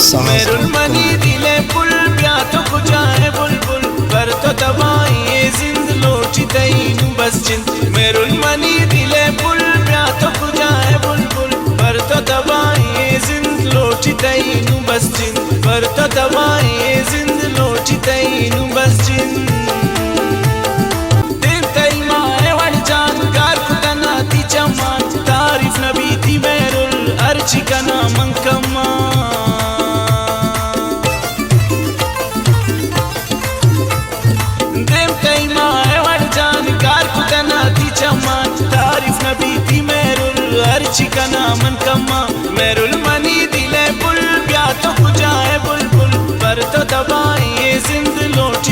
मेरुल money दिले पुल प्या तो कुजाए बुलबुल पर तो दवाई जिंद लोची तईनु बस जिंद मेरुल मनी दिले पुल प्या तो कुजाए बुलबुल पर तो दवाई जिंद लोची तईनु बस जिंद पर तो दवाई जिंद लोची तईनु बस जिंद दिन तई माए वन जान कार कुतना ती चमान तारीफ नबी थी मेरुल अर्ची कना मंकमा चिकना मन कम्मा मेरुल मनी दिले पुल प्या तो कुजाए बुलबुल पर तो दवाई जिंद लोट